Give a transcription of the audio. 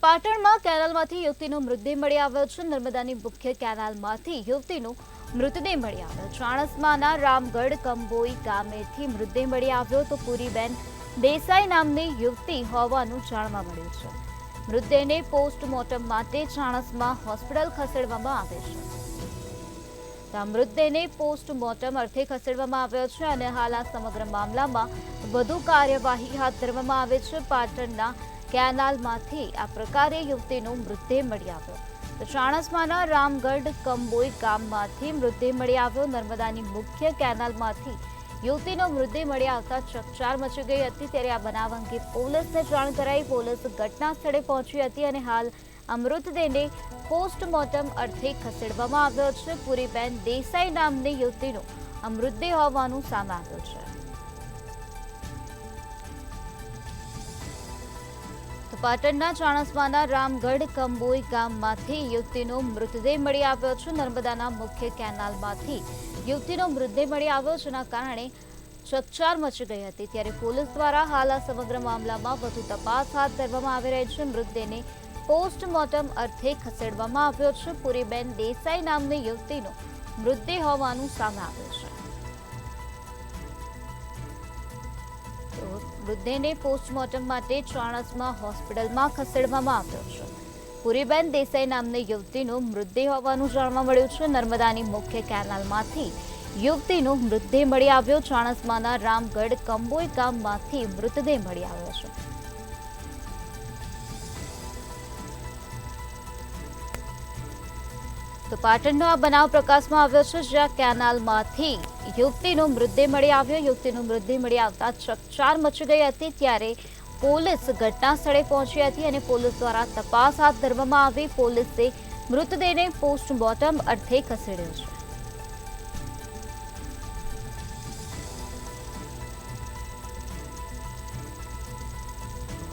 પાટણમાં કેનાલમાંથી યુવતીનો મૃતદેહ મળી આવ્યો છે. નર્મદાની મુખ્ય કેનાલમાંથી યુવતીનો મૃતદેહ મળી આવ્યો. ચાણસ્માના રામગઢ કંબોઈ ગામેથી મૃતદેહ મળી આવ્યો તો પૂરીબેન દેસાઈ નામની યુવતી હોવાનું જાણવા મળ્યું છે. મૃતદેહને પોસ્ટમોર્ટમ માટે ચાણસ્મા હોસ્પિટલ ખસેડવામાં આવે છે. આ મૃતદેહને પોસ્ટમોર્ટમ અર્થે ખસેડવામાં આવ્યો છે અને હાલ આ સમગ્ર મામલામાં વધુ કાર્યવાહી હાથ ધરવામાં આવે છે. પાટણના કેનાલમાંથી આ પ્રકારે યુવતીનો મૃતદેહ મળી આવ્યો. તો ચાણસ્માના રામગઢ કંબોઈ ગામમાંથી મૃતદેહ મળી આવ્યો. નર્મદાની મુખ્ય કેનાલમાંથી યુવતીનો મૃતદેહ મળી આવતા ચકચાર મચી ગઈ હતી. ત્યારે આ બનાવ અંગે પોલીસને જાણ કરાઈ. પોલીસ ઘટના સ્થળે પહોંચી હતી અને હાલ આ મૃતદેહને પોસ્ટમોર્ટમ અર્થે ખસેડવામાં આવ્યો છે. પૂરીબેન દેસાઈ નામની યુવતીનો આ મૃતદેહ હોવાનું સામે આવ્યું છે. પાટણના ચાણસ્માના રામગઢ કંબોઈ ગામમાંથી યુવતીનો મૃતદેહ મળી આવ્યો છે. નર્મદાના મુખ્ય કેનાલમાંથી યુવતીનો મૃતદેહ મળી આવ્યો, જેના કારણે ચકચાર મચી ગઈ હતી. ત્યારે પોલીસ દ્વારા હાલ આ સમગ્ર મામલામાં વધુ તપાસ હાથ ધરવામાં આવી રહી છે. મૃતદેહને પોસ્ટમોર્ટમ અર્થે ખસેડવામાં આવ્યો છે. પૂરીબેન દેસાઈ નામની યુવતીનો મૃતદેહ હોવાનું સામે આવ્યું છે. મૃતદેહને પોસ્ટમોર્ટમ માટે ચાણસ્મા હોસ્પિટલમાં ખસેડવામાં આવ્યો છે. પૂરીબેન દેસાઈ નામની યુવતીનો મૃતદેહ હોવાનું જાણવા મળ્યું છે. નર્મદાની મુખ્ય કેનાલમાંથી યુવતીનો મૃતદેહ મળી આવ્યો. ચાણસ્માના રામગઢ કંબોઈ ગામમાંથી મૃતદેહ મળી આવ્યો છે. તો પાટણનો આ બનાવ પ્રકાશમાં આવ્યો છે, જ્યાં કેનાલમાંથી યુવતીનો મૃતદેહ મળી આવ્યો. યુવતીનો મૃતદેહ મળી આવતા ચકચાર મચી ગઈ હતી. ત્યારે પોલીસ ઘટના સ્થળે પહોંચી હતી અને પોલીસ દ્વારા તપાસ હાથ ધરવામાં આવી. પોલીસે મૃતદેહને પોસ્ટમોર્ટમ અર્થે ખસેડ્યો છે.